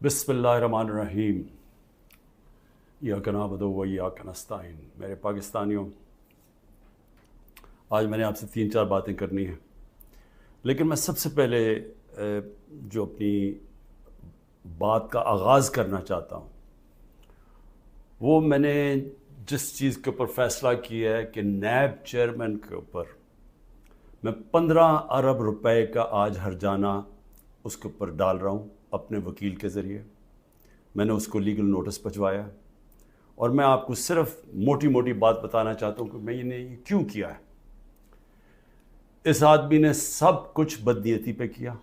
بسم اللہ الرحمن الرحیم ایاک نعبد و ایاک نستعین۔ میرے پاکستانیوں، آج میں نے آپ سے 3-4 باتیں کرنی ہیں، لیکن میں سب سے پہلے جو اپنی بات کا آغاز کرنا چاہتا ہوں وہ میں نے جس چیز کے اوپر فیصلہ کیا ہے کہ نیب چیئرمین کے اوپر میں 15 ارب روپے کا آج ہرجانہ اس کے اوپر ڈال رہا ہوں اپنے وکیل کے ذریعے۔ میں نے اس کو لیگل نوٹس بھجوایا اور میں آپ کو صرف موٹی موٹی بات بتانا چاہتا ہوں کہ میں نے یہ کیوں کیا ہے۔ اس آدمی نے سب کچھ بدنیتی پہ کیا۔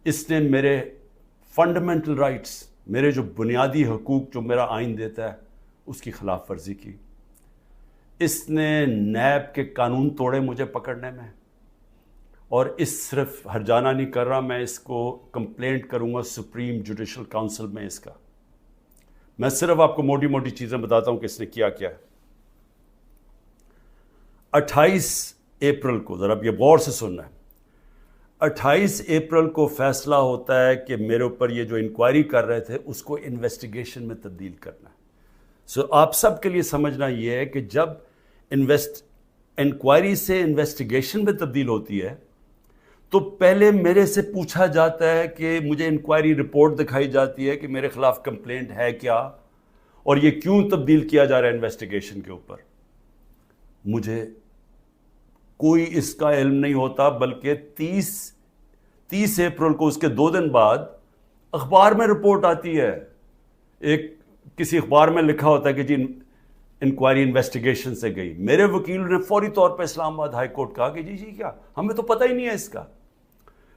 اس نے میرے فنڈامنٹل رائٹس، میرے جو بنیادی حقوق جو میرا آئین دیتا ہے، اس کی خلاف ورزی کی۔ اس نے نیب کے قانون توڑے مجھے پکڑنے میں، اور اس صرف ہرجانہ نہیں کر رہا، میں اس کو کمپلینٹ کروں گا سپریم جوڈیشل کاؤنسل میں اس کا۔ میں صرف آپ کو موٹی موٹی چیزیں بتاتا ہوں کہ اس نے کیا کیا ہے۔ 28 اپریل کو، ذرا اب یہ غور سے سننا ہے، 28 اپریل کو فیصلہ ہوتا ہے کہ میرے اوپر یہ جو انکوائری کر رہے تھے اس کو انویسٹیگیشن میں تبدیل کرنا ہے۔ آپ سب کے لیے سمجھنا یہ ہے کہ جب انکوائری سے انویسٹیگیشن میں تبدیل ہوتی ہے تو پہلے میرے سے پوچھا جاتا ہے کہ مجھے انکوائری رپورٹ دکھائی جاتی ہے کہ میرے خلاف کمپلینٹ ہے کیا اور یہ کیوں تبدیل کیا جا رہا ہے انویسٹیگیشن کے اوپر۔ مجھے کوئی اس کا علم نہیں ہوتا، بلکہ 30 اپریل کو، اس کے 2 دن بعد اخبار میں رپورٹ آتی ہے، کسی اخبار میں لکھا ہوتا ہے کہ جی انکوائری انویسٹیگیشن سے گئی۔ میرے وکیل نے فوری طور پہ اسلام آباد ہائی کورٹ کہا کہ جی کیا، ہمیں تو پتہ ہی نہیں ہے اس کا۔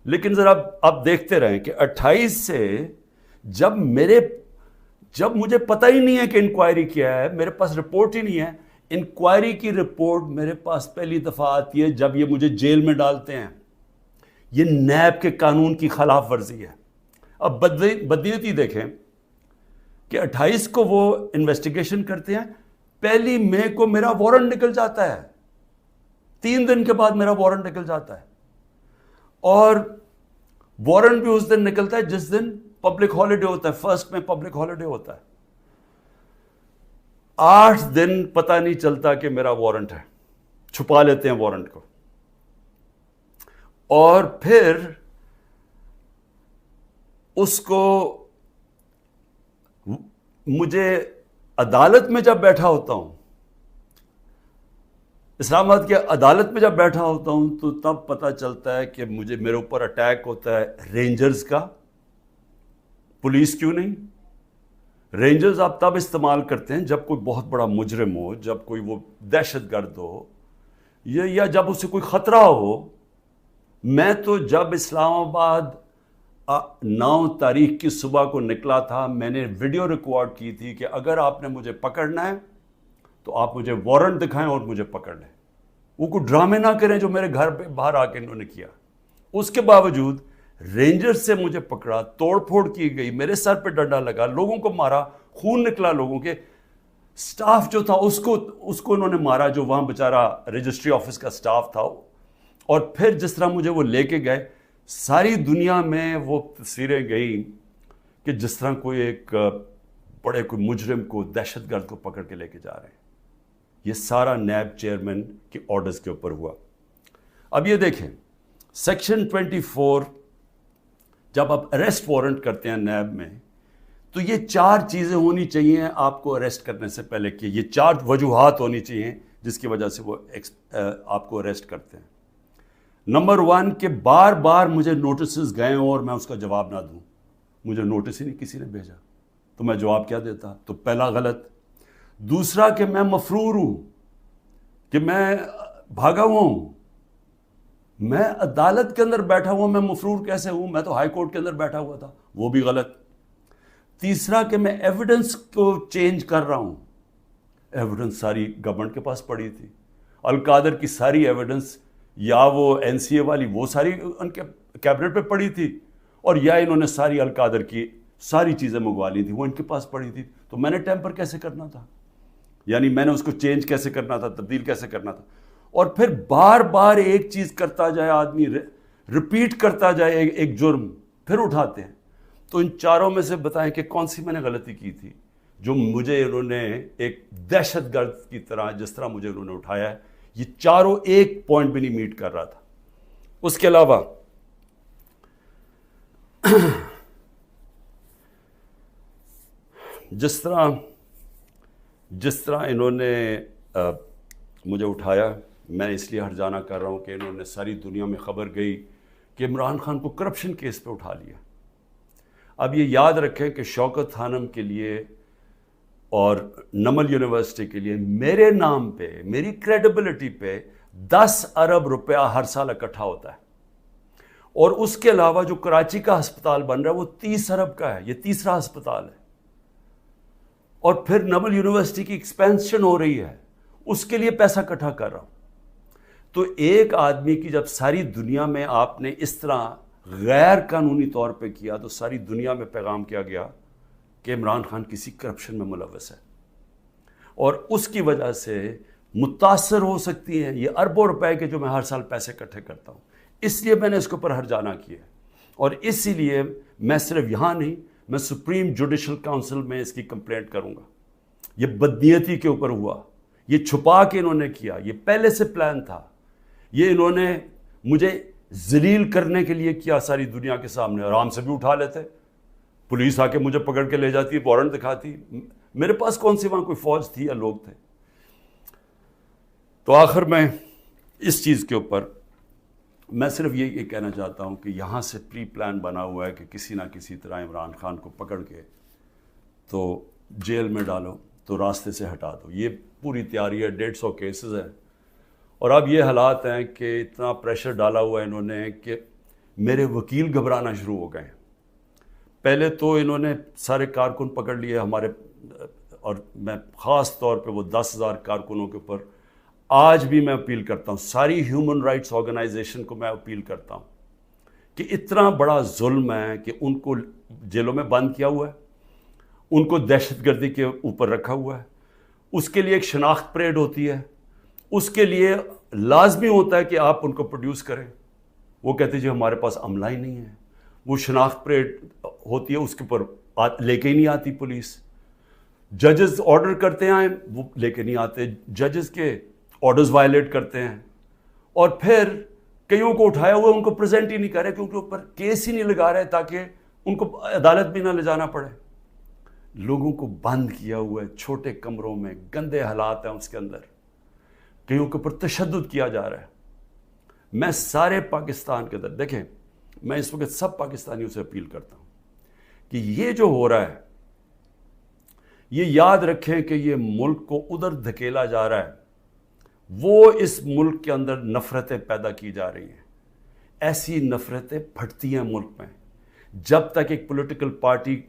لیکن ذرا آپ دیکھتے رہیں کہ 28 سے جب مجھے پتہ ہی نہیں ہے کہ انکوائری کیا ہے، میرے پاس رپورٹ ہی نہیں ہے، انکوائری کی رپورٹ میرے پاس پہلی دفعہ آتی ہے جب یہ مجھے جیل میں ڈالتے ہیں۔ یہ نیب کے قانون کی خلاف ورزی ہے۔ اب بدنیتی دیکھیں کہ 28 کو وہ انویسٹیگیشن کرتے ہیں، 1 مئی کو میرا وارنٹ نکل جاتا ہے، 3 دن کے بعد میرا وارنٹ نکل جاتا ہے، اور وارنٹ بھی اس دن نکلتا ہے جس دن پبلک ہالیڈے ہوتا ہے، 1 میں پبلک ہالیڈے ہوتا ہے۔ 8 دن پتہ نہیں چلتا کہ میرا وارنٹ ہے، چھپا لیتے ہیں وارنٹ کو، اور پھر اس کو مجھے عدالت میں جب بیٹھا ہوتا ہوں، اسلام آباد کی عدالت میں جب بیٹھا ہوتا ہوں، تو تب پتہ چلتا ہے کہ میرے اوپر اٹیک ہوتا ہے رینجرز کا۔ پولیس کیوں نہیں؟ رینجرز آپ تب استعمال کرتے ہیں جب کوئی بہت بڑا مجرم ہو، جب کوئی وہ دہشت گرد ہو، یا جب اسے کوئی خطرہ ہو۔ میں تو جب اسلام آباد 9 تاریخ کی صبح کو نکلا تھا، میں نے ویڈیو ریکارڈ کی تھی کہ اگر آپ نے مجھے پکڑنا ہے تو آپ مجھے وارنٹ دکھائیں اور مجھے پکڑ لیں۔ وہ کوئی ڈرامے نہ کریں جو میرے گھر پہ باہر آ کے انہوں نے کیا۔ اس کے باوجود رینجر سے مجھے پکڑا، توڑ پھوڑ کی گئی، میرے سر پہ ڈنڈا لگا، لوگوں کو مارا، خون نکلا لوگوں کے۔ سٹاف جو تھا اس کو انہوں نے مارا، جو وہاں بیچارہ رجسٹری آفس کا سٹاف تھا۔ اور پھر جس طرح مجھے وہ لے کے گئے، ساری دنیا میں وہ تصویریں گئیں کہ جس طرح کوئی کوئی مجرم کو، دہشت گرد کو پکڑ کے لے کے جا رہے ہیں۔ یہ سارا نیب چیئرمین کے آرڈرز کے اوپر ہوا۔ اب یہ دیکھیں، سیکشن 24 جب آپ اریسٹ وارنٹ کرتے ہیں نیب میں، تو یہ 4 چیزیں ہونی چاہیے آپ کو اریسٹ کرنے سے پہلے، کہ یہ 4 وجوہات ہونی چاہیے جس کی وجہ سے وہ آپ کو اریسٹ کرتے ہیں۔ نمبر 1 کہ بار بار مجھے نوٹسز گئے ہوں اور میں اس کا جواب نہ دوں۔ مجھے نوٹس ہی نہیں کسی نے بھیجا تو میں جواب کیا دیتا؟ تو پہلا غلط۔ دوسرا کہ میں مفرور ہوں، کہ میں بھاگا ہوا ہوں۔ میں عدالت کے اندر بیٹھا ہوا، میں مفرور کیسے ہوں؟ میں تو ہائی کورٹ کے اندر بیٹھا ہوا تھا، وہ بھی غلط۔ تیسرا کہ میں ایویڈنس کو چینج کر رہا ہوں۔ ایویڈنس ساری گورنمنٹ کے پاس پڑی تھی، القادر کی ساری ایویڈنس، یا وہ NCA والی، وہ ساری ان کے کیبنٹ پہ پڑی تھی، اور یا انہوں نے ساری القادر کی ساری چیزیں منگوا لی تھی، وہ ان کے پاس پڑی تھی۔ تو میں نے ٹیمپر کیسے کرنا تھا؟ یعنی میں نے اس کو چینج کیسے کرنا تھا، تبدیل کیسے کرنا تھا؟ اور پھر بار بار ایک چیز کرتا جائے آدمی، ریپیٹ کرتا جائے ایک جرم، پھر اٹھاتے ہیں۔ تو ان چاروں میں سے بتائیں کہ کون سی میں نے غلطی کی تھی جو مجھے انہوں نے ایک دہشت گرد کی طرح جس طرح مجھے انہوں نے اٹھایا ہے، یہ چاروں ایک پوائنٹ بھی نہیں میٹ کر رہا تھا۔ اس کے علاوہ جس طرح انہوں نے مجھے اٹھایا، میں اس لیے ہرجانہ کر رہا ہوں کہ انہوں نے ساری دنیا میں خبر گئی کہ عمران خان کو کرپشن کیس پہ اٹھا لیا۔ اب یہ یاد رکھیں کہ شوکت خانم کے لیے اور نمل یونیورسٹی کے لیے میرے نام پہ، میری کریڈیبلٹی پہ 10 ارب روپیہ ہر سال اکٹھا ہوتا ہے، اور اس کے علاوہ جو کراچی کا ہسپتال بن رہا ہے وہ 30 ارب کا ہے، یہ تیسرا ہسپتال ہے، اور پھر نمل یونیورسٹی کی ایکسپینشن ہو رہی ہے، اس کے لیے پیسہ اکٹھا کر رہا ہوں۔ تو ایک آدمی کی جب ساری دنیا میں آپ نے اس طرح غیر قانونی طور پہ کیا تو ساری دنیا میں پیغام کیا گیا کہ عمران خان کسی کرپشن میں ملوث ہے، اور اس کی وجہ سے متاثر ہو سکتی ہیں یہ اربوں روپے کے جو میں ہر سال پیسے اکٹھے کرتا ہوں۔ اس لیے میں نے اس کے اوپر ہرجانہ کیا ہے، اور اسی لیے میں صرف یہاں نہیں، میں سپریم جوڈیشل کاؤنسل میں اس کی کمپلینٹ کروں گا۔ یہ بدنیتی کے اوپر ہوا، یہ چھپا کے انہوں نے کیا، یہ پہلے سے پلان تھا، یہ انہوں نے مجھے ذلیل کرنے کے لیے کیا ساری دنیا کے سامنے۔ آرام سے بھی اٹھا لیتے، پولیس آ کے مجھے پکڑ کے لے جاتی، وارنٹ دکھاتی، میرے پاس کون سی وہاں کوئی فوج تھی یا لوگ تھے۔ تو آخر میں اس چیز کے اوپر میں صرف یہ کہنا چاہتا ہوں کہ یہاں سے پری پلان بنا ہوا ہے کہ کسی نہ کسی طرح عمران خان کو پکڑ کے تو جیل میں ڈالو، تو راستے سے ہٹا دو۔ یہ پوری تیاری ہے، 150 کیسز ہیں، اور اب یہ حالات ہیں کہ اتنا پریشر ڈالا ہوا ہے انہوں نے کہ میرے وکیل گھبرانا شروع ہو گئے ہیں۔ پہلے تو انہوں نے سارے کارکن پکڑ لیے ہمارے، اور میں خاص طور پہ وہ 10,000 کارکنوں کے اوپر آج بھی میں اپیل کرتا ہوں، ساری ہیومن رائٹس آرگنائزیشن کو میں اپیل کرتا ہوں کہ اتنا بڑا ظلم ہے کہ ان کو جیلوں میں بند کیا ہوا ہے، ان کو دہشت گردی کے اوپر رکھا ہوا ہے، اس کے لیے ایک شناخت پریڈ ہوتی ہے، اس کے لیے لازمی ہوتا ہے کہ آپ ان کو پروڈیوس کریں۔ وہ کہتے جی ہمارے پاس عملہ ہی نہیں ہے، وہ شناخت پریڈ ہوتی ہے، اس کے اوپر لے کے ہی نہیں آتی پولیس۔ ججز آرڈر کرتے ہیں وہ لے کے نہیں آتے، ججز کے آرڈرز وائلیٹ کرتے ہیں، اور پھر کئیوں کو اٹھایا ہوا ان کو پریزنٹ ہی نہیں کر رہے کیونکہ اوپر کیس ہی نہیں لگا رہے تاکہ ان کو عدالت بھی نہ لے جانا پڑے۔ لوگوں کو بند کیا ہوا ہے چھوٹے کمروں میں، گندے حالات ہیں اس کے اندر، کئیوں کے اوپر تشدد کیا جا رہا ہے۔ میں سارے پاکستان کے اندر، دیکھیں میں اس وقت سب پاکستانیوں سے اپیل کرتا ہوں کہ یہ جو ہو رہا ہے یہ یاد رکھیں کہ یہ ملک کو ادھر دھکیلا جا رہا ہے، وہ اس ملک کے اندر نفرتیں پیدا کی جا رہی ہیں، ایسی نفرتیں پھٹتی ہیں ملک میں۔ جب تک ایک پولیٹیکل پارٹی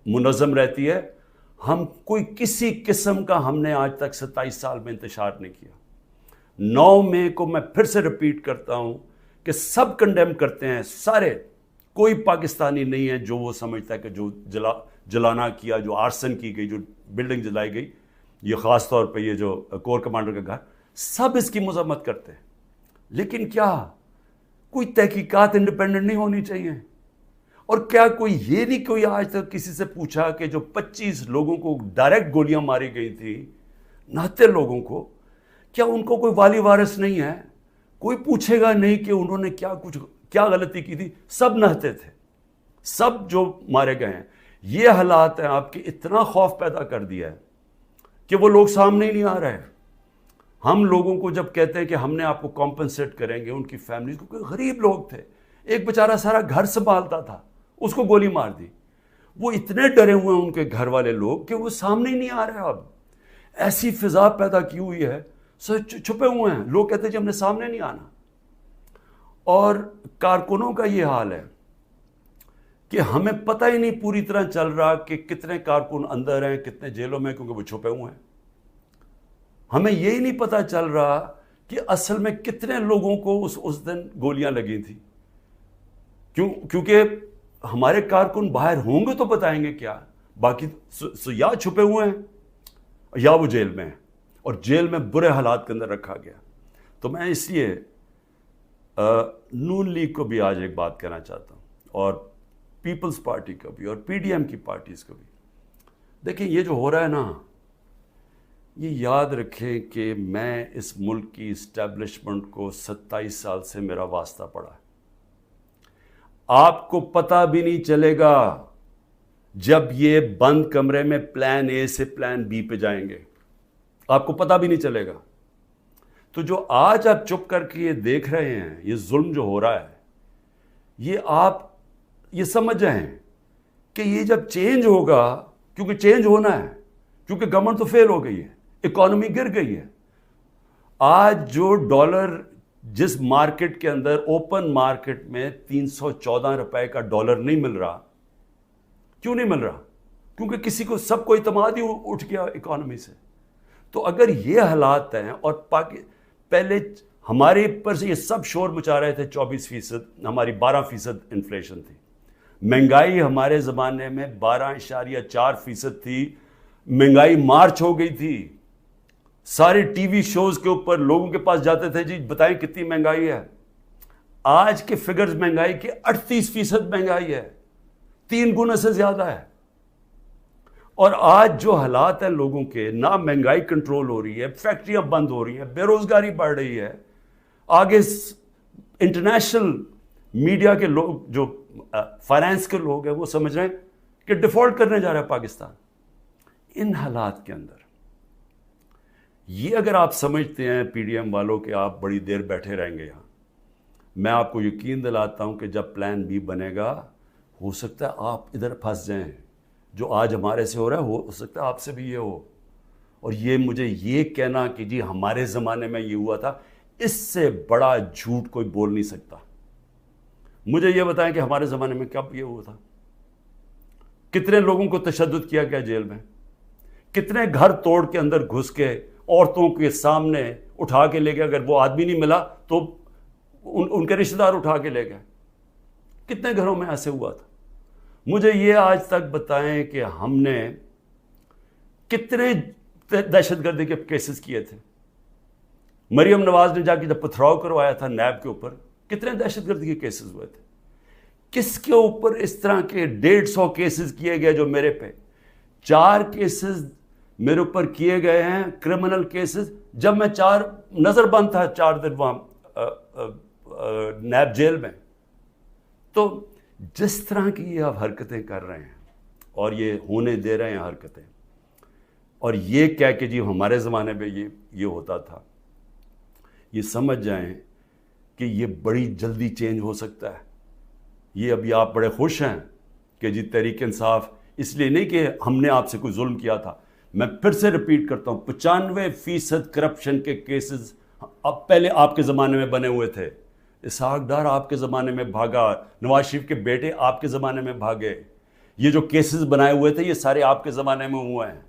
منظم رہتی ہے، ہم کوئی کسی قسم کا ہم نے آج تک 27 سال میں انتشار نہیں کیا۔ 9 مئی کو میں پھر سے رپیٹ کرتا ہوں کہ سب کنڈیم کرتے ہیں، سارے، کوئی پاکستانی نہیں ہے جو وہ سمجھتا ہے کہ جو جلانا کیا، جو آرسن کی گئی، جو بلڈنگ جلائی گئی، یہ خاص طور پہ یہ جو کور کمانڈر کا گھر، سب اس کی مذمت کرتے ہیں۔ لیکن کیا کوئی تحقیقات انڈیپینڈنٹ نہیں ہونی چاہیے؟ اور کیا کوئی یہ نہیں کوئی آج تک کسی سے پوچھا کہ جو 25 لوگوں کو ڈائریکٹ گولیاں ماری گئی تھی، نہتے لوگوں کو، کیا ان کو کوئی والی وارث نہیں ہے؟ کوئی پوچھے گا نہیں کہ انہوں نے کیا غلطی کی تھی؟ سب نہتے تھے، سب جو مارے گئے ہیں۔ یہ حالات ہیں آپ کے، اتنا خوف پیدا کر دیا ہے کہ وہ لوگ سامنے ہی نہیں آ رہے ہیں۔ ہم لوگوں کو جب کہتے ہیں کہ ہم نے آپ کو کمپنسیٹ کریں گے، ان کی فیملیز کو، کوئی غریب لوگ تھے، ایک بیچارہ سارا گھر سنبھالتا تھا، اس کو گولی مار دی، وہ اتنے ڈرے ہوئے ہیں ان کے گھر والے لوگ کہ وہ سامنے ہی نہیں آ رہے۔ اب ایسی فضا پیدا کی ہوئی ہے، چھپے ہوئے ہیں، لوگ کہتے ہیں جی ہم نے سامنے نہیں آنا۔ اور کارکنوں کا یہ حال ہے کہ ہمیں پتہ ہی نہیں پوری طرح چل رہا کہ کتنے کارکن اندر ہیں، کتنے جیلوں میں، کیونکہ وہ چھپے ہوئے ہیں۔ ہمیں یہی نہیں پتہ چل رہا کہ اصل میں کتنے لوگوں کو اس دن گولیاں لگی تھی، کیونکہ ہمارے کارکن باہر ہوں گے تو بتائیں گے کیا، باقی یا چھپے ہوئے ہیں یا وہ جیل میں ہیں، اور جیل میں برے حالات کے اندر رکھا گیا۔ تو میں اس لیے نون لیگ کو بھی آج ایک بات کہنا چاہتا ہوں، اور پیپلز پارٹی کا بھی اور پی ڈی ایم کی پارٹیز کا بھی. دیکھیں یہ جو ہو رہا ہے نا، یہ یاد رکھیں کہ میں اس ملک کی اسٹیبلشمنٹ کو 27 سال سے میرا واسطہ پڑا ہے. آپ کو پتہ بھی نہیں چلے گا جب یہ بند کمرے میں پلان اے سے پلان بی پہ جائیں گے، آپ کو پتہ بھی نہیں چلے گا. تو جو آج آپ چپ کر کے یہ دیکھ رہے ہیں، یہ ظلم جو ہو رہا ہے، یہ آپ یہ سمجھ جائیں کہ یہ جب چینج ہوگا، کیونکہ چینج ہونا ہے، کیونکہ گورنمنٹ تو فیل ہو گئی ہے، اکانومی گر گئی ہے. آج جو ڈالر جس مارکیٹ کے اندر اوپن مارکیٹ میں 314 روپے کا ڈالر نہیں مل رہا، کیوں نہیں مل رہا؟ کیونکہ کسی کو سب کو اعتماد ہی اٹھ گیا اکانومی سے. تو اگر یہ حالات ہیں اور پہلے ہمارے اوپر سے یہ سب شور مچا رہے تھے 24%، ہماری 12% انفلیشن تھی. مہنگائی ہمارے زمانے میں 12.4% تھی. مہنگائی مارچ ہو گئی تھی. سارے ٹی وی شوز کے اوپر لوگوں کے پاس جاتے تھے، جی بتائیں کتنی مہنگائی ہے. آج کے فگرز مہنگائی کے 38% مہنگائی ہے، 3 گنا سے زیادہ ہے. اور آج جو حالات ہیں لوگوں کے، نہ مہنگائی کنٹرول ہو رہی ہے، فیکٹریاں بند ہو رہی ہیں، بے روزگاری بڑھ رہی ہے. آگے انٹرنیشنل میڈیا کے لوگ، جو فائنانس کے لوگ ہیں، وہ سمجھ رہے ہیں کہ ڈیفالٹ کرنے جا رہا ہے پاکستان. ان حالات کے اندر یہ اگر آپ سمجھتے ہیں پی ڈی ایم والوں کہ آپ بڑی دیر بیٹھے رہیں گے یہاں، میں آپ کو یقین دلاتا ہوں کہ جب پلان بی بنے گا، ہو سکتا ہے آپ ادھر پھنس جائیں. جو آج ہمارے سے ہو رہا ہے ہو سکتا ہے آپ سے بھی یہ ہو. اور یہ مجھے یہ کہنا کہ جی ہمارے زمانے میں یہ ہوا تھا، اس سے بڑا جھوٹ کوئی بول نہیں سکتا. مجھے یہ بتائیں کہ ہمارے زمانے میں کب یہ ہوا تھا؟ کتنے لوگوں کو تشدد کیا گیا جیل میں؟ کتنے گھر توڑ کے اندر گھس کے عورتوں کے سامنے اٹھا کے لے گئے؟ اگر وہ آدمی نہیں ملا تو ان کے رشتہ دار اٹھا کے لے گئے. کتنے گھروں میں ایسے ہوا تھا؟ مجھے یہ آج تک بتائیں کہ ہم نے کتنے دہشت گردی کے کیسز کیے تھے. مریم نواز نے جا کے جب پتھراؤ کروایا تھا نیب کے اوپر، کتنے دہشت گردی کے کیسز ہوئے تھے. کس کے اوپر اس طرح کے 150 کیسز کیے گئے جو میرے پہ 4 کیسز میرے اوپر کیے گئے ہیں، کرمنل کیسز، جب میں نظر بند تھا 4 دن وہاں نیب جیل میں. تو جس طرح کی یہ آپ حرکتیں کر رہے ہیں اور یہ ہونے دے رہے ہیں حرکتیں، اور یہ کہہ کہ جی ہمارے زمانے میں یہ ہوتا تھا، یہ سمجھ جائیں کہ یہ بڑی جلدی چینج ہو سکتا ہے. یہ ابھی آپ بڑے خوش ہیں کہ جی تحریک انصاف، اس لیے نہیں کہ ہم نے آپ سے کوئی ظلم کیا تھا. میں پھر سے ریپیٹ کرتا ہوں، 95% کرپشن کے کیسز اب پہلے آپ کے زمانے میں بنے ہوئے تھے. اسحاق ڈار آپ کے زمانے میں بھاگا، نواز شریف کے بیٹے آپ کے زمانے میں بھاگے. یہ جو کیسز بنائے ہوئے تھے یہ سارے آپ کے زمانے میں ہوئے ہیں.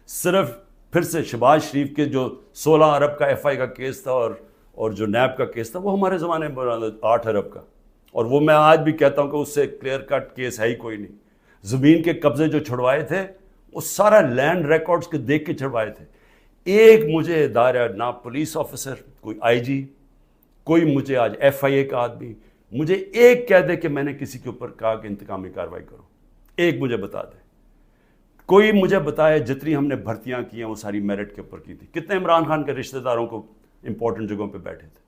صرف پھر سے شہباز شریف کے جو 16 ارب کا ایف آئی کا کیس تھا اور جو نیب کا کیس تھا، وہ ہمارے زمانے میں بنا 8 ارب کا. اور وہ میں آج بھی کہتا ہوں کہ اس سے کلیئر کٹ کیس ہے ہی کوئی نہیں. زمین کے قبضے جو چھڑوائے تھے وہ سارا لینڈ ریکارڈز کے دیکھ کے چھڑوائے تھے. ایک مجھے ادارہ، نہ پولیس آفیسر، کوئی آئی جی، کوئی مجھے آج ایف آئی اے کا آدمی مجھے ایک کہہ دے کہ میں نے کسی کے اوپر کہا کہ انتقامی کارروائی کرو، ایک مجھے بتا دے. کوئی مجھے بتائے جتنی ہم نے بھرتیاں کی ہیں وہ ساری میرٹ کے اوپر کی تھی. کتنے عمران خان کے رشتہ داروں کو امپورٹنٹ جگہوں پہ بیٹھے تھے.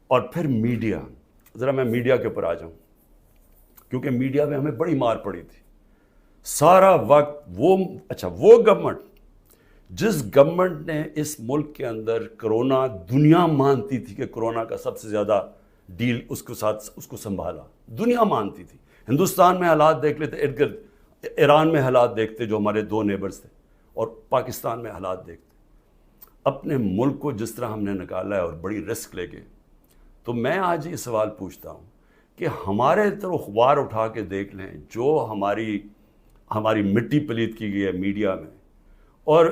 اور پھر میڈیا، ذرا میں میڈیا کے اوپر آ جاؤں، کیونکہ میڈیا میں ہمیں بڑی مار پڑی تھی سارا وقت. وہ گورنمنٹ، جس گورنمنٹ نے اس ملک کے اندر کرونا، دنیا مانتی تھی کہ کرونا کا سب سے زیادہ ڈیل اس کو سنبھالا، دنیا مانتی تھی. ہندوستان میں حالات دیکھ لیتے، ارد گرد ایران میں حالات دیکھتے جو ہمارے 2 نیبرز تھے، اور پاکستان میں حالات دیکھتے. اپنے ملک کو جس طرح ہم نے نکالا ہے اور بڑی رسک لے کے، تو میں آج یہ سوال پوچھتا ہوں کہ ہمارے طرف اخبار اٹھا کے دیکھ لیں جو ہماری مٹی پلیت کی گئی ہے میڈیا میں. اور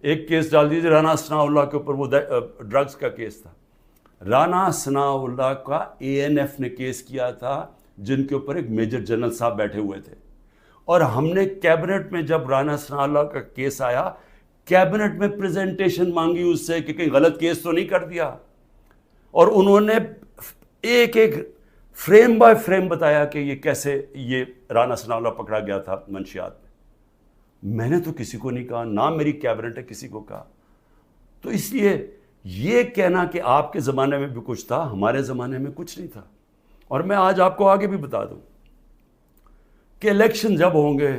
ایک کیس ڈال دیجیے رانا ثناء اللہ کے اوپر، وہ ڈرگز کا کیس تھا. رانا ثناء اللہ کا اے این ایف نے کیس کیا تھا، جن کے اوپر ایک میجر جنرل صاحب بیٹھے ہوئے تھے. اور ہم نے کیبنٹ میں جب رانا ثناء اللہ کا کیس آیا، کیبنٹ میں پریزنٹیشن مانگی اس سے کہ کہیں غلط کیس تو نہیں کر دیا. اور انہوں نے ایک فریم بائی فریم بتایا کہ یہ کیسے یہ رانا ثناءاللہ پکڑا گیا تھا منشیات میں نے تو کسی کو نہیں کہا، نہ میری کیبنٹ نے کسی کو کہا. تو اس لیے یہ کہنا کہ آپ کے زمانے میں بھی کچھ تھا، ہمارے زمانے میں کچھ نہیں تھا. اور میں آج آپ کو آگے بھی بتا دوں کہ الیکشن جب ہوں گے،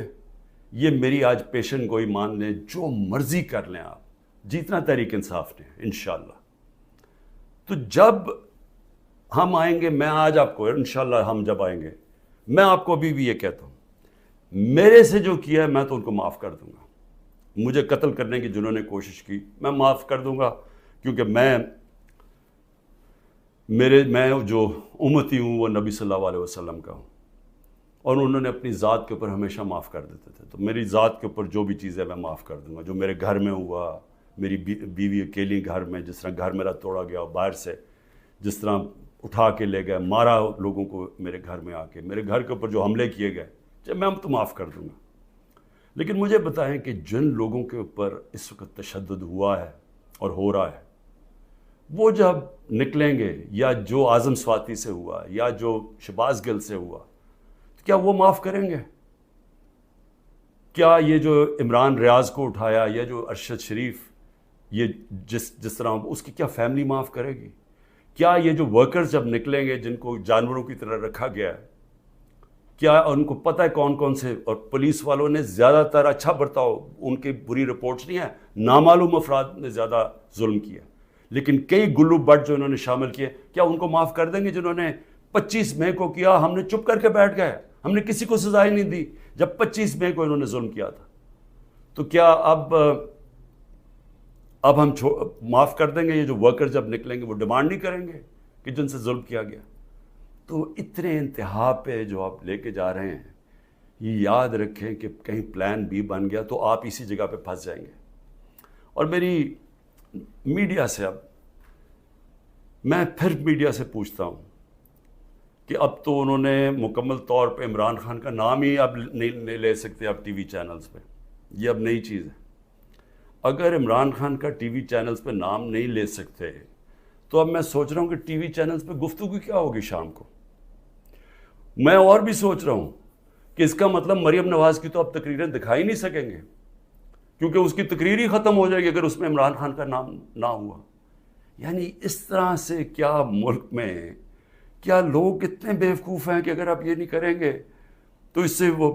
یہ میری آج پیشن گوئی مان لیں، جو مرضی کر لیں آپ، جیتنا تحریک انصاف نے انشاءاللہ. تو جب ہم آئیں گے، میں آج آپ کو انشاءاللہ ہم جب آئیں گے، میں آپ کو ابھی بھی یہ کہتا ہوں، میرے سے جو کیا ہے میں تو ان کو معاف کر دوں گا. مجھے قتل کرنے کی جنہوں نے کوشش کی میں معاف کر دوں گا، کیونکہ میں جو امتی ہوں وہ نبی صلی اللہ علیہ وسلم کا ہوں، اور انہوں نے اپنی ذات کے اوپر ہمیشہ معاف کر دیتے تھے. تو میری ذات کے اوپر جو بھی چیزیں میں معاف کر دوں گا. جو میرے گھر میں ہوا، میری بیوی اکیلی گھر میں، جس طرح گھر میرا توڑا گیا باہر سے، جس طرح اٹھا کے لے گئے، مارا لوگوں کو میرے گھر میں آ کے، میرے گھر کے اوپر جو حملے کیے گئے، جب میں تو معاف کر دوں گا. لیکن مجھے بتائیں کہ جن لوگوں کے اوپر اس وقت تشدد ہوا ہے اور ہو رہا ہے، وہ جب نکلیں گے، یا جو اعظم سواتی سے ہوا، یا جو شہباز گل سے ہوا، تو کیا وہ معاف کریں گے؟ کیا یہ جو عمران ریاض کو اٹھایا، یا جو ارشد شریف، یہ جس طرح اس کی کیا فیملی معاف کرے گی؟ کیا یہ جو ورکرز جب نکلیں گے جن کو جانوروں کی طرح رکھا گیا ہے، کیا ان کو پتہ ہے کون کون سے؟ اور پولیس والوں نے زیادہ تر اچھا برتاؤ، ان کی بری رپورٹس نہیں ہیں، نامعلوم افراد نے زیادہ ظلم کیا، لیکن کئی گلو بٹ جو انہوں نے شامل کیے، کیا ان کو معاف کر دیں گے؟ جنہوں نے 25 مئی کو کیا، ہم نے چپ کر کے بیٹھ گئے، ہم نے کسی کو سزا ہی نہیں دی جب 25 مئی کو انہوں نے ظلم کیا تھا. تو کیا اب ہم معاف کر دیں گے؟ یہ جو ورکر جب نکلیں گے وہ ڈیمانڈ نہیں کریں گے کہ جن سے ظلم کیا گیا؟ تو اتنے انتہا پہ جو آپ لے کے جا رہے ہیں، یہ یاد رکھیں کہ کہیں پلان بی بن گیا تو آپ اسی جگہ پہ پھنس جائیں گے. اور میری میڈیا سے، اب میں پھر میڈیا سے پوچھتا ہوں کہ اب تو انہوں نے مکمل طور پہ عمران خان کا نام ہی اب نہیں لے سکتے اب ٹی وی چینلز پہ، یہ اب نئی چیز ہے. اگر عمران خان کا ٹی وی چینلز پہ نام نہیں لے سکتے تو اب میں سوچ رہا ہوں کہ ٹی وی چینلز پہ گفتگو کیا ہوگی شام کو. میں اور بھی سوچ رہا ہوں کہ اس کا مطلب مریم نواز کی تو اب تقریریں دکھائی نہیں سکیں گے، کیونکہ اس کی تقریر ہی ختم ہو جائے گی اگر اس میں عمران خان کا نام نہ ہوا. یعنی اس طرح سے کیا ملک میں، کیا لوگ کتنے بیوقوف ہیں کہ اگر آپ یہ نہیں کریں گے تو اس سے وہ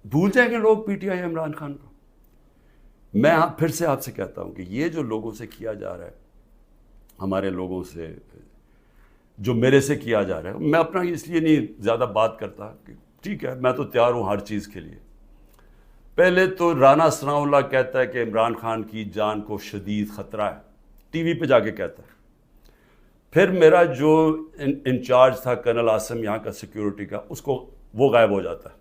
بھول جائیں گے لوگ P T I Imran Khan کو. میں پھر سے آپ سے کہتا ہوں کہ یہ جو لوگوں سے کیا جا رہا ہے، ہمارے لوگوں سے جو میرے سے کیا جا رہا ہے، میں اپنا اس لیے نہیں زیادہ بات کرتا کہ ٹھیک ہے میں تو تیار ہوں ہر چیز کے لیے. پہلے تو رانا ثناءاللہ کہتا ہے کہ عمران خان کی جان کو شدید خطرہ ہے، ٹی وی پہ جا کے کہتا ہے. پھر میرا جو انچارج تھا کرنل عاصم یہاں کا سیکیورٹی کا، وہ غائب ہو جاتا ہے.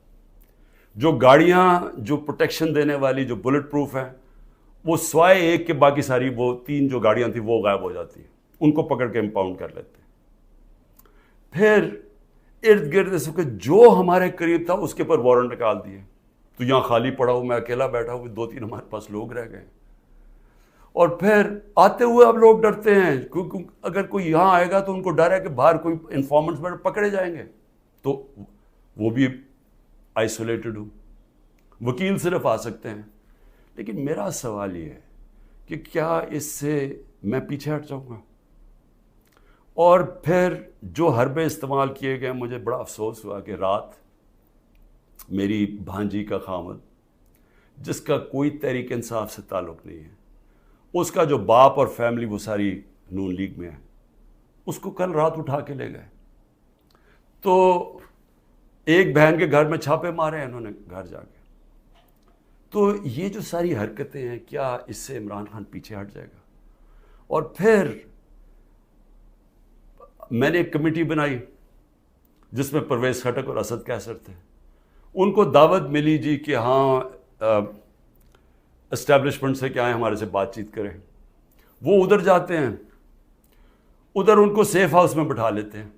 جو گاڑیاں جو پروٹیکشن دینے والی جو بلٹ پروف ہیں، وہ سوائے ایک کے باقی ساری وہ 3 جو گاڑیاں تھیں وہ غائب ہو جاتی ہیں، ان کو پکڑ کے امپاؤنڈ کر لیتے ہیں. پھر ارد گرد اس وقت جو ہمارے قریب تھا اس کے اوپر وارنٹ نکال دیے. تو یہاں خالی پڑا ہوں، میں اکیلا بیٹھا ہوں، 2-3 ہمارے پاس لوگ رہ گئے. اور پھر آتے ہوئے اب لوگ ڈرتے ہیں کیونکہ اگر کوئی یہاں آئے گا تو ان کو ڈر ہے کہ باہر کوئی انفارمنٹس پکڑے جائیں گے، تو وہ بھی آئسولیٹڈ ہوں. وکیل صرف آ سکتے ہیں. لیکن میرا سوال یہ ہے کہ کیا اس سے میں پیچھے ہٹ جاؤں گا؟ اور پھر جو حربے استعمال کیے گئے، مجھے بڑا افسوس ہوا کہ رات میری بھانجی کا خامد، جس کا کوئی تحریک انصاف سے تعلق نہیں ہے، اس کا جو باپ اور فیملی وہ ساری نون لیگ میں ہے، اس کو کل رات اٹھا کے لے گئے. تو ایک بہن کے گھر میں چھاپے مارے ہیں انہوں نے گھر جا کے. تو یہ جو ساری حرکتیں ہیں، کیا اس سے عمران خان پیچھے ہٹ جائے گا؟ اور پھر میں نے ایک کمیٹی بنائی جس میں پرویز خٹک اور اسد کیسر تھے. ان کو دعوت ملی جی کہ ہاں اسٹیبلشمنٹ سے کیا ہے ہمارے سے بات چیت کریں. وہ ادھر جاتے ہیں، ادھر ان کو سیف ہاؤس میں بٹھا لیتے ہیں.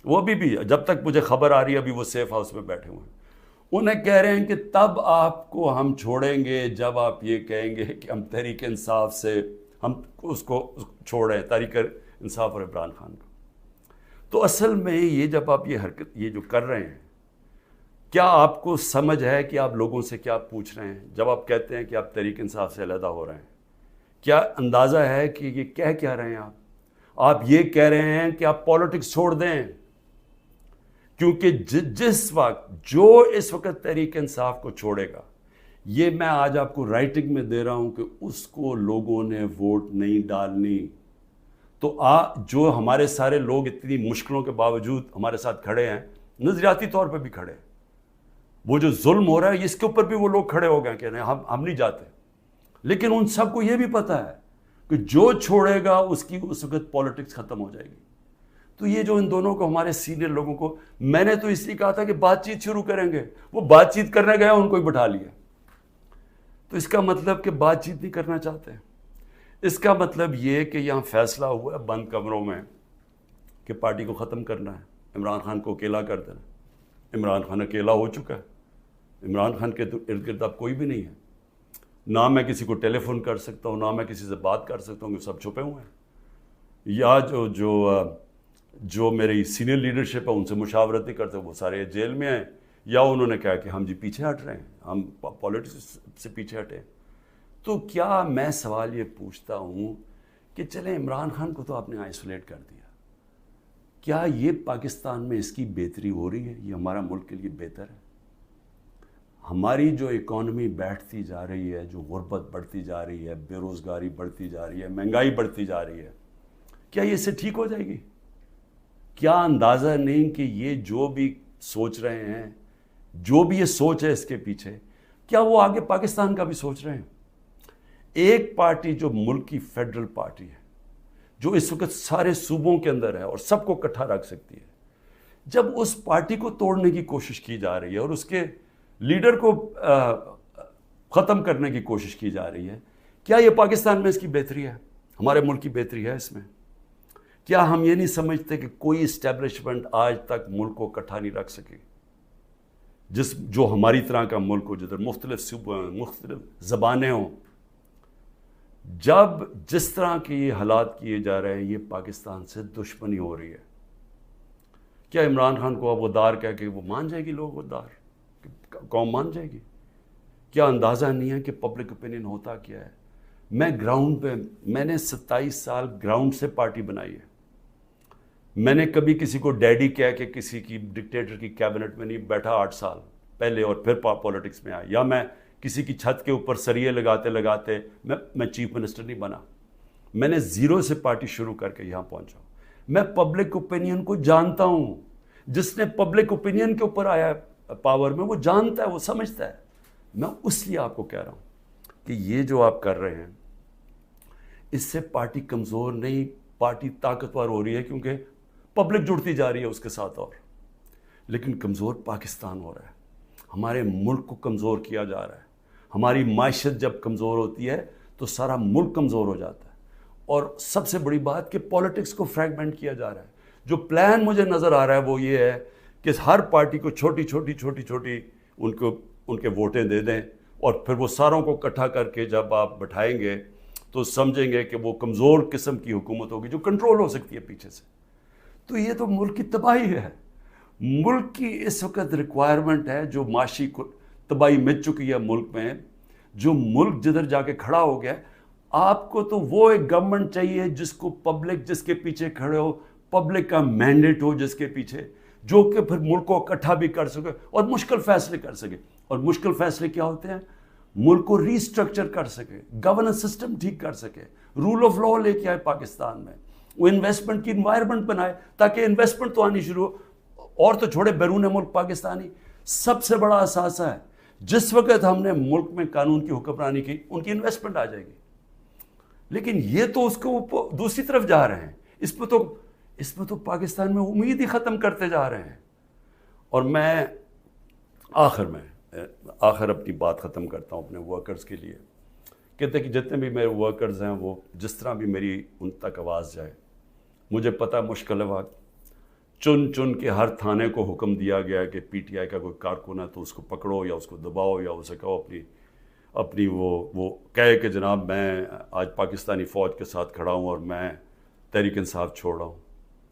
وہ بھی جب تک مجھے خبر آ رہی ہے ابھی وہ سیف ہاؤس میں بیٹھے ہوئے ہیں. انہیں کہہ رہے ہیں کہ تب آپ کو ہم چھوڑیں گے جب آپ یہ کہیں گے کہ ہم تحریک انصاف سے ہم اس کو چھوڑیں، تحریک انصاف اور عمران خان کو. تو اصل میں یہ جب آپ یہ حرکت یہ جو کر رہے ہیں، کیا آپ کو سمجھ ہے کہ آپ لوگوں سے کیا پوچھ رہے ہیں جب آپ کہتے ہیں کہ آپ تحریک انصاف سے علیحدہ ہو رہے ہیں؟ کیا اندازہ ہے کہ یہ کہہ کیا رہے ہیں آپ یہ کہہ رہے ہیں کہ آپ پالیٹکس چھوڑ دیں، کیونکہ جس وقت جو اس وقت تحریک انصاف کو چھوڑے گا، یہ میں آج آپ کو رائٹنگ میں دے رہا ہوں کہ اس کو لوگوں نے ووٹ نہیں ڈالنی، تو جو ہمارے سارے لوگ اتنی مشکلوں کے باوجود ہمارے ساتھ کھڑے ہیں، نظریاتی طور پہ بھی کھڑے ہیں، وہ جو ظلم ہو رہا ہے اس کے اوپر بھی وہ لوگ کھڑے ہو گئے کہ ہم نہیں جاتے، لیکن ان سب کو یہ بھی پتا ہے کہ جو چھوڑے گا اس کی اس وقت پالیٹکس ختم ہو جائے گی۔ تو یہ جو ان دونوں کو، ہمارے سینئر لوگوں کو، میں نے تو اس لیے کہا تھا کہ بات چیت شروع کریں گے، وہ بات چیت کرنے گئے ان کو ہی بٹھا لیا، تو اس کا مطلب کہ بات چیت نہیں کرنا چاہتے۔ اس کا مطلب یہ کہ یہاں فیصلہ ہوا ہے بند کمروں میں کہ پارٹی کو ختم کرنا ہے، عمران خان کو اکیلا کر دینا۔ عمران خان اکیلا ہو چکا ہے، عمران خان کے ارد گرد اب کوئی بھی نہیں ہے، نہ میں کسی کو ٹیلی فون کر سکتا ہوں، نہ میں کسی سے بات کر سکتا ہوں، کہ سب چھپے ہوئے ہیں، یا جو میری سینئر لیڈرشپ ہے ان سے مشاورت نہیں کرتے، وہ سارے جیل میں ہیں، یا انہوں نے کہا کہ ہم جی پیچھے ہٹ رہے ہیں، ہم پالیٹکس سے پیچھے ہٹے۔ تو کیا میں سوال یہ پوچھتا ہوں کہ چلیں عمران خان کو تو آپ نے آئسولیٹ کر دیا، کیا یہ پاکستان میں اس کی بہتری ہو رہی ہے؟ یہ ہمارا ملک کے لیے بہتر ہے؟ ہماری جو اکانومی بیٹھتی جا رہی ہے، جو غربت بڑھتی جا رہی ہے، بے روزگاری بڑھتی جا رہی ہے، مہنگائی بڑھتی جا رہی ہے، کیا یہ اس سے ٹھیک ہو جائے گی؟ کیا اندازہ نہیں کہ یہ جو بھی سوچ رہے ہیں، جو بھی یہ سوچ ہے اس کے پیچھے، کیا وہ آگے پاکستان کا بھی سوچ رہے ہیں؟ ایک پارٹی جو ملک کی فیڈرل پارٹی ہے، جو اس وقت سارے صوبوں کے اندر ہے اور سب کو اکٹھا رکھ سکتی ہے، جب اس پارٹی کو توڑنے کی کوشش کی جا رہی ہے اور اس کے لیڈر کو ختم کرنے کی کوشش کی جا رہی ہے، کیا یہ پاکستان میں اس کی بہتری ہے؟ ہمارے ملک کی بہتری ہے اس میں؟ کیا ہم یہ نہیں سمجھتے کہ کوئی اسٹیبلشمنٹ آج تک ملک کو اکٹھا نہیں رکھ سکی، جو ہماری طرح کا ملک ہو، جدھر مختلف صوبے ہوں، مختلف زبانیں ہوں؟ جب جس طرح کے یہ حالات کیے جا رہے ہیں، یہ پاکستان سے دشمنی ہو رہی ہے، کیا عمران خان کو اب غدار کہہ کے وہ مان جائے گی؟ لوگ غدار قوم مان جائے گی؟ کیا اندازہ نہیں ہے کہ پبلک اوپینین ہوتا کیا ہے؟ میں گراؤنڈ پہ، میں نے 27 سال گراؤنڈ سے پارٹی بنائی ہے، میں نے کبھی کسی کو ڈیڈی کہہ کے کسی کی ڈکٹیٹر کی کیبنٹ میں نہیں بیٹھا 8 سال پہلے اور پھر پالیٹکس میں آیا، یا میں کسی کی چھت کے اوپر سریے لگاتے لگاتے میں چیف منسٹر نہیں بنا، میں نے زیرو سے پارٹی شروع کر کے یہاں پہنچا ہوں۔ میں پبلک اوپینین کو جانتا ہوں، جس نے پبلک اوپینین کے اوپر آیا پاور میں، وہ جانتا ہے، وہ سمجھتا ہے۔ میں اس لیے آپ کو کہہ رہا ہوں کہ یہ جو آپ کر رہے ہیں، اس سے پارٹی کمزور نہیں، پارٹی طاقتور ہو رہی ہے، کیونکہ پبلک جڑتی جا رہی ہے اس کے ساتھ، اور لیکن کمزور پاکستان ہو رہا ہے، ہمارے ملک کو کمزور کیا جا رہا ہے۔ ہماری معیشت جب کمزور ہوتی ہے تو سارا ملک کمزور ہو جاتا ہے، اور سب سے بڑی بات کہ پالیٹکس کو فریگمنٹ کیا جا رہا ہے۔ جو پلان مجھے نظر آ رہا ہے وہ یہ ہے کہ ہر پارٹی کو چھوٹی چھوٹی ان کے ووٹیں دے دیں، اور پھر وہ ساروں کو اکٹھا کر کے جب آپ بٹھائیں گے تو سمجھیں گے کہ وہ کمزور قسم کی حکومت ہوگی جو کنٹرول ہو سکتی ہے پیچھے سے۔ تو یہ تو ملک کی تباہی ہے، ملک کی اس وقت ریکوائرمنٹ ہے، جو معاشی تباہی مچ چکی ہے ملک میں، جو ملک جدھر جا کے کھڑا ہو گیا۔ آپ کو تو وہ ایک گورنمنٹ چاہیے جس کو پبلک، جس کے پیچھے کھڑے ہو، پبلک کا مینڈیٹ ہو جس کے پیچھے، جو کہ پھر ملک کو اکٹھا بھی کر سکے اور مشکل فیصلے کر سکے۔ اور مشکل فیصلے کیا ہوتے ہیں؟ ملک کو ری اسٹرکچر کر سکے، گورننس سسٹم ٹھیک کر سکے، رول آف لا لے کے آئے پاکستان میں، وہ انویسٹمنٹ کی انوائرمنٹ بنائے تاکہ انویسٹمنٹ تو آنی شروع ہو، اور تو چھوڑے بیرون ملک پاکستانی سب سے بڑا اثاثہ ہے۔ جس وقت ہم نے ملک میں قانون کی حکمرانی کی، ان کی انویسٹمنٹ آ جائے گی، لیکن یہ تو اس کو دوسری طرف جا رہے ہیں، اس پہ تو پاکستان میں امید ہی ختم کرتے جا رہے ہیں۔ اور میں آخر اپنی بات ختم کرتا ہوں اپنے ورکرز کے لیے، کہتے ہیں کہ جتنے بھی میرے ورکرز ہیں، وہ جس طرح بھی میری ان تک آواز جائے، مجھے پتہ مشکل ہے وقت، چن کے ہر تھانے کو حکم دیا گیا کہ پی ٹی آئی کا کوئی کارکن ہے تو اس کو پکڑو یا اس کو دباؤ یا اسے کہو اپنی وہ کہے کہ جناب میں آج پاکستانی فوج کے ساتھ کھڑا ہوں اور میں تحریک انصاف چھوڑ رہا ہوں۔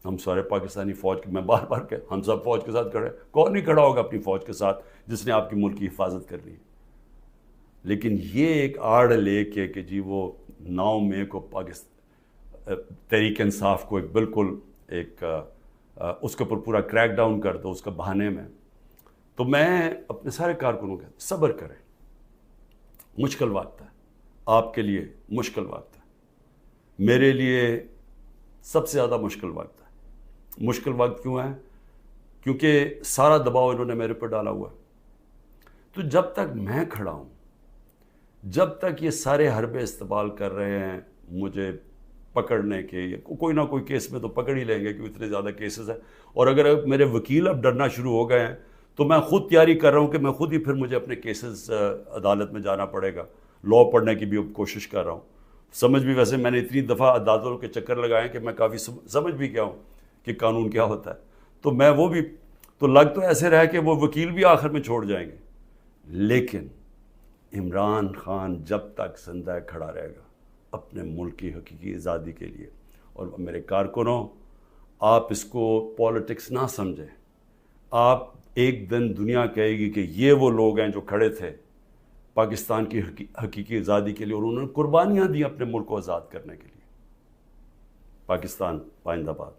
ہم سارے پاکستانی فوج کے، میں بار بار کہ ہم سب فوج کے ساتھ کھڑے، کون نہیں کھڑا ہوگا اپنی فوج کے ساتھ جس نے آپ کی ملک کی حفاظت کرنی ہے. لیکن یہ ایک آڑ لے کے کہ جی وہ 9 مئی کو تحریک انصاف کو ایک بالکل ایک اس کے اوپر پورا کریک ڈاؤن کر دو اس کا بہانے میں، تو میں اپنے سارے کارکنوں کے صبر کریں، مشکل وقت ہے، آپ کے لیے مشکل وقت ہے، میرے لیے سب سے زیادہ مشکل وقت ہے. مشکل وقت کیوں ہے؟ کیونکہ سارا دباؤ انہوں نے میرے پر ڈالا ہوا ہے. تو جب تک میں کھڑا ہوں، جب تک یہ سارے حربے استعمال کر رہے ہیں مجھے پکڑنے کے، کوئی نہ کوئی کیس میں تو پکڑ ہی لیں گے کیونکہ اتنے زیادہ کیسز ہیں، اور اگر میرے وکیل اب ڈرنا شروع ہو گئے ہیں تو میں خود تیاری کر رہا ہوں کہ میں خود ہی پھر مجھے اپنے کیسز عدالت میں جانا پڑے گا. لاء پڑھنے کی بھی اب کوشش کر رہا ہوں. سمجھ بھی ویسے میں نے اتنی دفعہ عدالتوں کے چکر لگائے ہیں کہ میں کافی سمجھ بھی گیا ہوں کہ قانون کیا ہوتا ہے. تو میں وہ بھی تو لگ تو ایسے رہا کہ وہ وکیل بھی آخر میں چھوڑ جائیں گے، لیکن عمران خان جب تک زندہ کھڑا رہے گا اپنے ملک کی حقیقی آزادی کے لیے. اور میرے کارکنوں، آپ اس کو پالیٹکس نہ سمجھیں. آپ ایک دن دنیا کہے گی کہ یہ وہ لوگ ہیں جو کھڑے تھے پاکستان کی حقیقی آزادی کے لیے اور انہوں نے قربانیاں دی اپنے ملک کو آزاد کرنے کے لیے. پاکستان پائندہ باد.